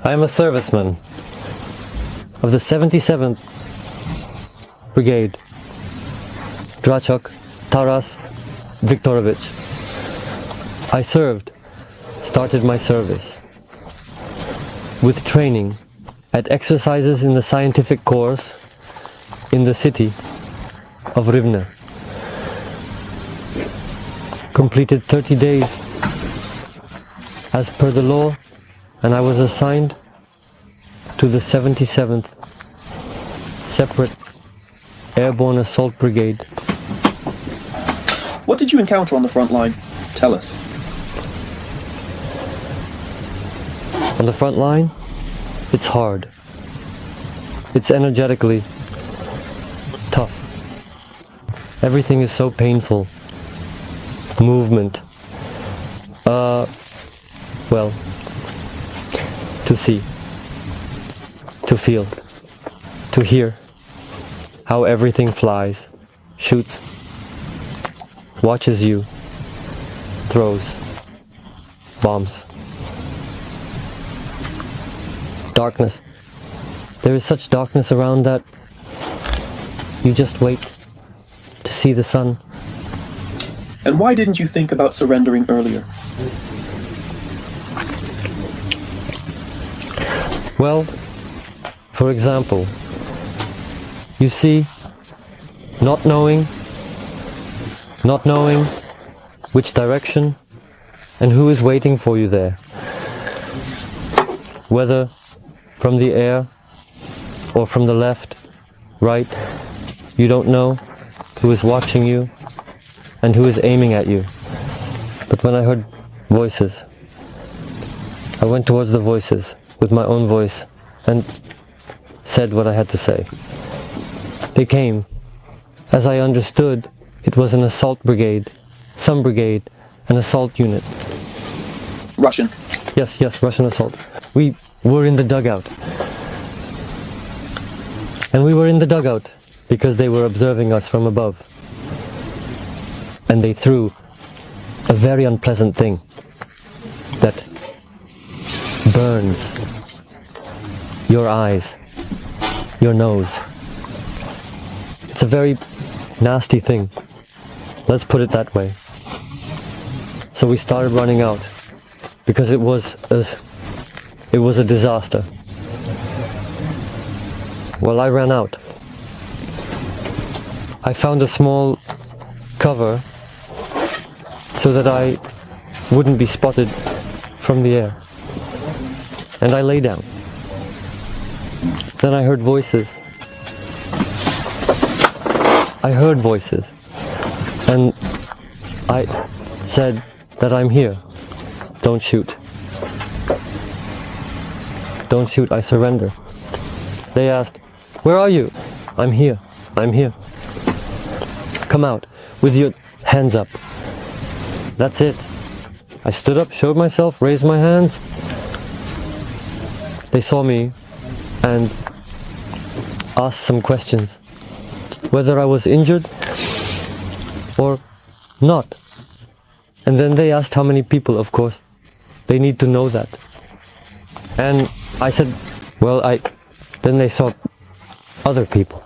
I am a serviceman of the 77th Brigade, Drachok Taras Viktorovich. I started my service with training at exercises in the scientific corps in the city of Rivne. Completed 30 days as per the law, and I was assigned to the 77th Separate Airborne Assault Brigade. What did you encounter on the front line? Tell us. On the front line, it's hard. It's energetically tough. Everything is so painful. Movement. Well, to see, to feel, to hear how everything flies, shoots, watches you, throws, bombs. Darkness. There is such darkness around that you just wait to see the sun. And why didn't you think about surrendering earlier? Well, for example, you see, not knowing which direction and who is waiting for you there. Whether from the air or from the left, right, you don't know who is watching you and who is aiming at you. But when I heard voices, I went towards the voices with my own voice and said what I had to say. They came. As I understood, it was an assault brigade, some brigade, an assault unit. Russian? Yes, Russian assault. We were in the dugout. And we were in the dugout because they were observing us from above. And they threw a very unpleasant thing that burns your eyes, your nose. It's a very nasty thing. Let's put it that way. So we started running out because it was a disaster. Well, I ran out. I found a small cover so that I wouldn't be spotted from the air. And I lay down. Then I heard voices. And I said that I'm here. Don't shoot. Don't shoot, I surrender. They asked, where are you? I'm here. Come out with your hands up. That's it. I stood up, showed myself, raised my hands. They saw me and asked some questions. Whether I was injured or not. And then they asked how many people, of course. They need to know that. And I said, well, then they saw other people.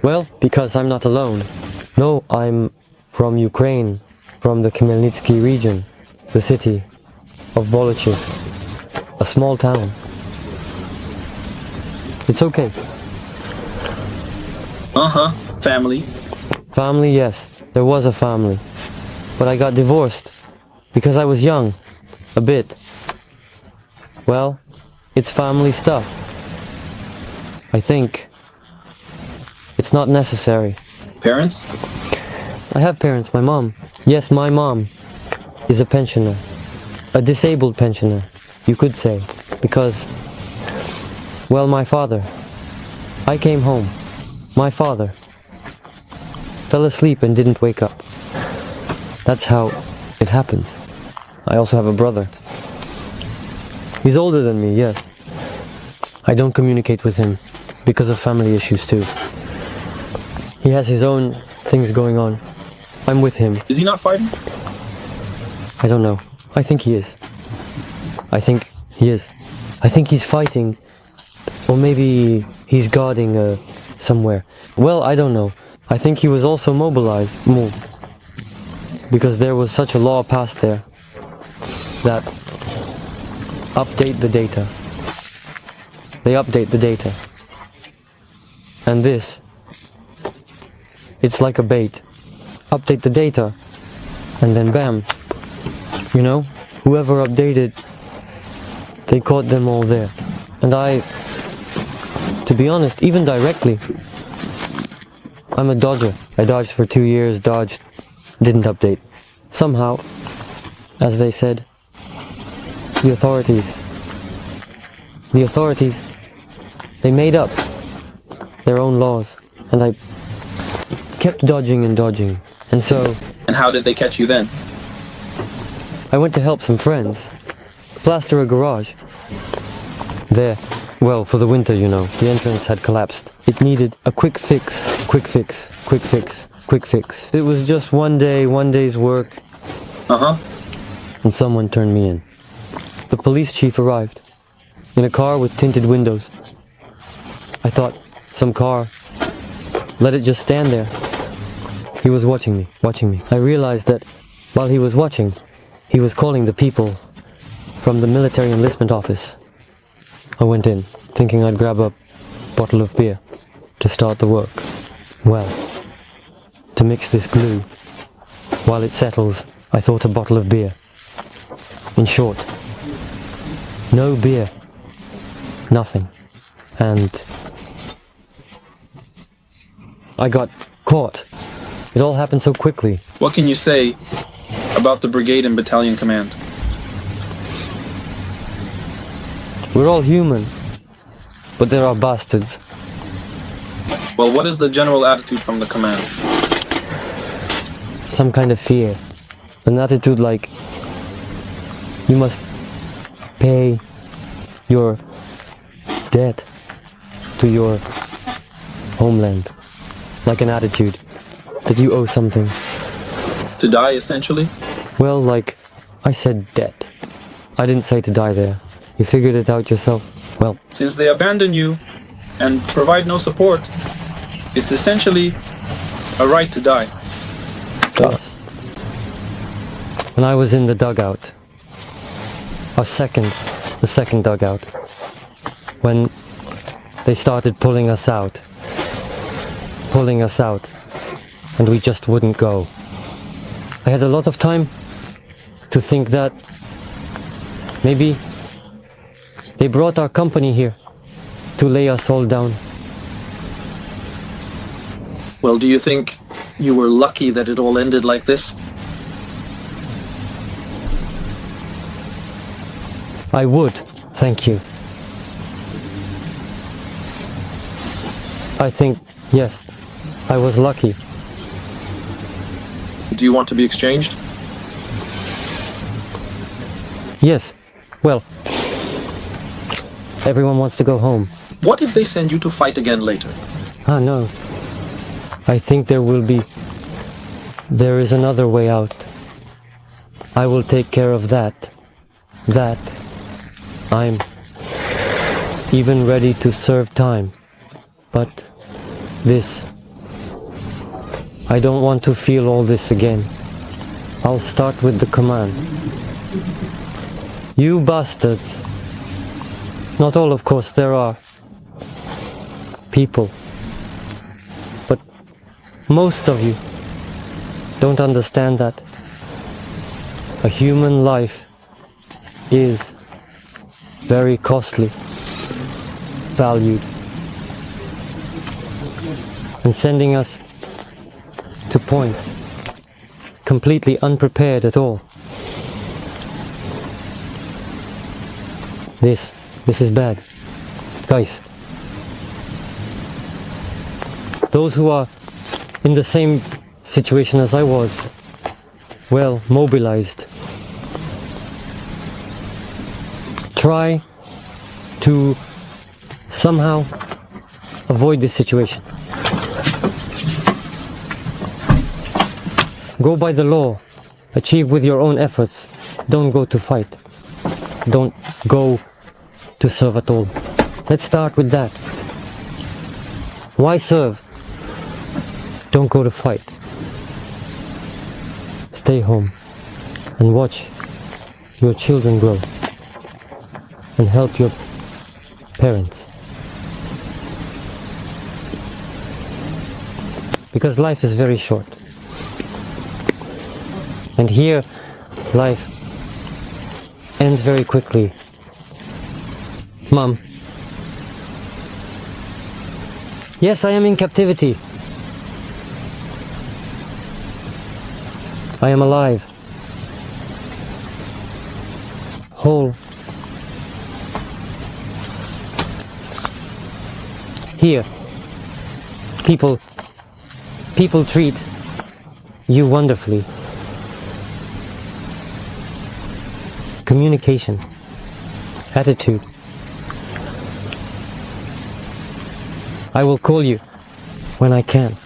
Well, because I'm not alone. No, I'm from Ukraine, from the Khmelnytsky region, the city of Volochisk, a small town. It's okay. Family? Family, yes. There was a family. But I got divorced because I was young. A bit. Well, it's family stuff. I think it's not necessary. Parents? I have parents, my mom. Yes, my mom is a pensioner. A disabled pensioner, you could say. Because, well, my father. I came home. My father fell asleep and didn't wake up. That's how it happens. I also have a brother. He's older than me, yes. I don't communicate with him because of family issues too. He has his own things going on. I'm with him. Is he not fighting? I don't know. I think he is. I think he's fighting, or maybe he's guarding somewhere. Well, I don't know. I think he was also mobilized, because there was such a law passed there that update the data. They update the data. And this, it's like a bait. Update the data, and then bam, you know, whoever updated, they caught them all there. And to be honest, even directly, I'm a dodger. I dodged for 2 years, dodged, didn't update. Somehow, as they said, the authorities, they made up their own laws, and I kept dodging and dodging. And so... And how did they catch you then? I went to help some friends, plaster a garage. There, well, for the winter, you know, the entrance had collapsed. It needed a quick fix, quick fix, quick fix, quick fix. It was just one day's work. And someone turned me in. The police chief arrived, in a car with tinted windows. I thought, some car, let it just stand there. He was watching me. I realized that while he was watching, he was calling the people from the military enlistment office. I went in, thinking I'd grab a bottle of beer to start the work. Well, to mix this glue, while it settles, I thought a bottle of beer. In short, no beer, nothing. And I got caught. It all happened so quickly. What can you say about the brigade and battalion command? We're all human, but there are bastards. Well, what is the general attitude from the command? Some kind of fear. An attitude like, you must pay your debt to your homeland. Like an attitude that you owe something. To die, essentially? Well, like, I said debt. I didn't say to die there. You figured it out yourself. Well, since they abandon you and provide no support, it's essentially a right to die. Yes. When I was in the dugout, the second dugout, when they started pulling us out, and we just wouldn't go. I had a lot of time to think that maybe they brought our company here to lay us all down. Well, do you think you were lucky that it all ended like this? I would, thank you. I think, yes, I was lucky. Do you want to be exchanged? Yes, well, everyone wants to go home. What if they send you to fight again later? Ah, no. I think there is another way out. I will take care of that. I'm even ready to serve time. But this, I don't want to feel all this again. I'll start with the command. You bastards. Not all, of course, there are people. But most of you don't understand that a human life is very costly, valued. And sending us to points completely unprepared at all. This is bad. Guys, those who are in the same situation as I was, well, mobilized, try to somehow avoid this situation. Go by the law. Achieve with your own efforts. Don't go to fight. Don't go to serve at all. Let's start with that. Why serve? Don't go to fight. Stay home and watch your children grow and help your parents. Because life is very short. And here, life ends very quickly. Mom. Yes, I am in captivity. I am alive. Whole. Here. People treat you wonderfully. Communication. Attitude. I will call you when I can.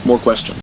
More questions.